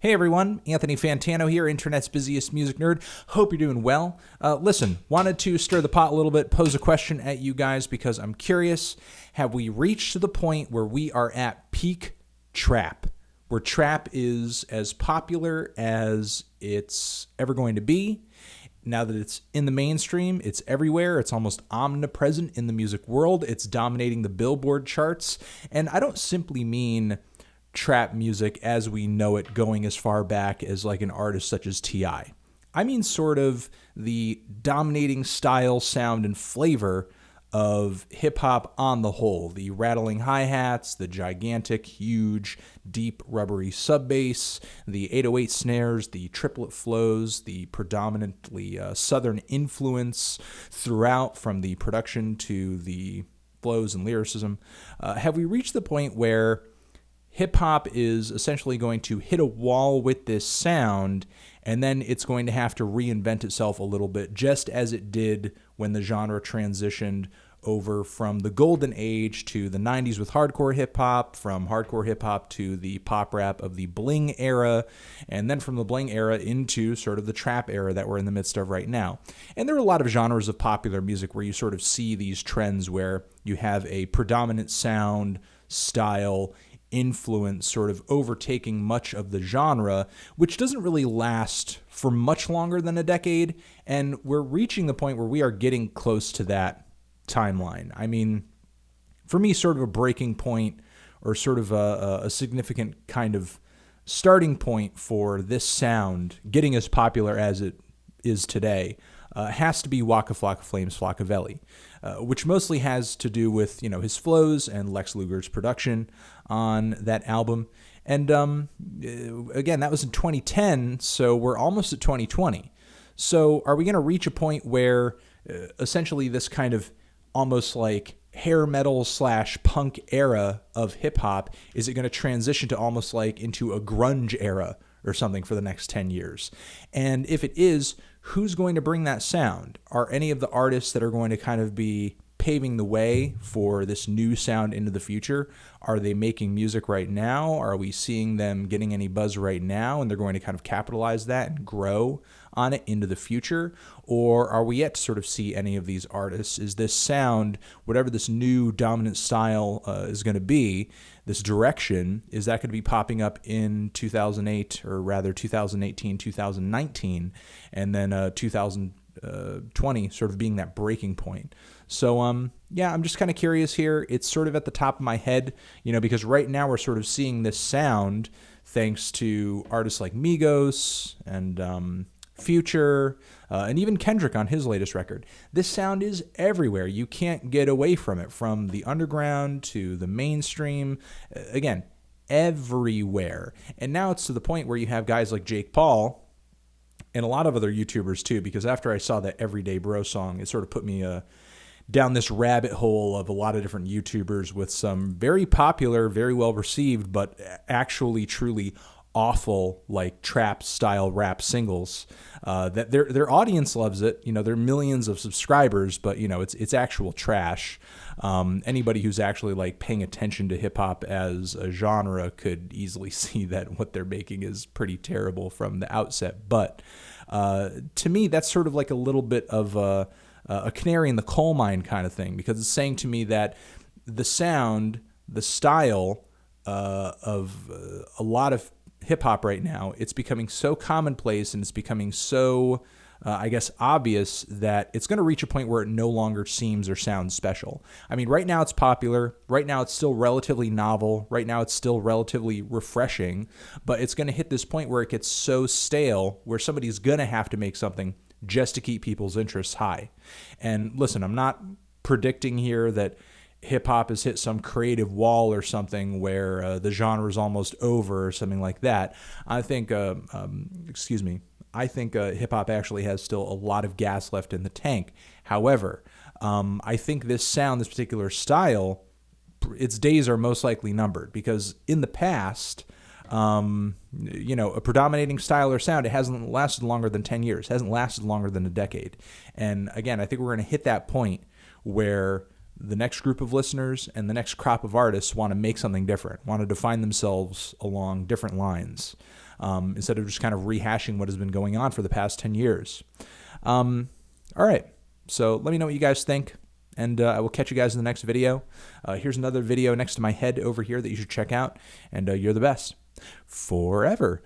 Hey everyone, Anthony Fantano here, internet's busiest music nerd. Hope you're doing well. Listen, wanted to stir the pot a little bit, pose a question at you guys because I'm curious. Have we reached to the point where we are at peak trap? Where trap is as popular as it's ever going to be? Now that it's in the mainstream, it's everywhere. It's almost omnipresent in the music world. It's dominating the Billboard charts. And I don't simply mean trap music as we know it going as far back as like an artist such as T.I. I mean sort of the dominating style, sound, and flavor of hip-hop on the whole. The rattling hi-hats, the gigantic, huge, deep, rubbery sub-bass, the 808 snares, the triplet flows, the predominantly southern influence throughout from the production to the flows and lyricism. Have we reached the point where hip-hop is essentially going to hit a wall with this sound, and then it's going to have to reinvent itself a little bit, just as it did when the genre transitioned over from the golden age to the 90s with hardcore hip-hop, from hardcore hip-hop to the pop rap of the bling era, and then from the bling era into sort of the trap era that we're in the midst of right now. And there are a lot of genres of popular music where you sort of see these trends where you have a predominant sound, style, influence sort of overtaking much of the genre, which doesn't really last for much longer than a decade. And we're reaching the point where we are getting close to that timeline. I mean, for me, sort of a breaking point or sort of a significant kind of starting point for this sound getting as popular as it is today has to be Waka Flocka Flame's Flockavelli, which mostly has to do with, his flows and Lex Luger's production on that album. And again, that was in 2010, so we're almost at 2020. So are we going to reach a point where essentially this kind of almost like hair metal / punk era of hip hop, is it going to transition to almost like into a grunge era or something for the next 10 years? And if it is, who's going to bring that sound? Are any of the artists that are going to kind of be paving the way for this new sound into the future? Are they making music right now? Are we seeing them getting any buzz right now and they're going to kind of capitalize that and grow on it into the future? Or are we yet to sort of see any of these artists? Is this sound, whatever this new dominant style is going to be, this direction, is that going to be popping up in 2008, or rather 2018, 2019, and then 2020 sort of being that breaking point? So, I'm just kind of curious here. It's sort of at the top of my head, because right now we're sort of seeing this sound thanks to artists like Migos and Future, and even Kendrick on his latest record. This sound is everywhere. You can't get away from it, from the underground to the mainstream. Again, everywhere. And now it's to the point where you have guys like Jake Paul and a lot of other YouTubers too, because after I saw that Everyday Bro song, it sort of put me down this rabbit hole of a lot of different YouTubers with some very popular, very well received, but actually truly awful like trap style rap singles that their audience loves it. They're millions of subscribers, but it's actual trash. Anybody who's actually like paying attention to hip hop as a genre could easily see that what they're making is pretty terrible from the outset. But to me, that's sort of like a little bit of a canary in the coal mine kind of thing, because it's saying to me that the sound, the style of a lot of hip-hop right now, it's becoming so commonplace and it's becoming so, obvious that it's going to reach a point where it no longer seems or sounds special. I mean, right now it's popular. Right now it's still relatively novel. Right now it's still relatively refreshing. But it's going to hit this point where it gets so stale where somebody's going to have to make something just to keep people's interests high. And listen, I'm not predicting here that hip-hop has hit some creative wall or something where the genre is almost over or something like that. I think, I think hip-hop actually has still a lot of gas left in the tank. However, I think this sound, this particular style, its days are most likely numbered, because in the past, a predominating style or sound, it hasn't lasted longer than 10 years, hasn't lasted longer than a decade. And again, I think we're going to hit that point where the next group of listeners and the next crop of artists want to make something different, want to define themselves along different lines. instead of just kind of rehashing what has been going on for the past 10 years. All right, so let me know what you guys think, and I will catch you guys in the next video. Here's another video next to my head over here that you should check out, and you're the best. Forever.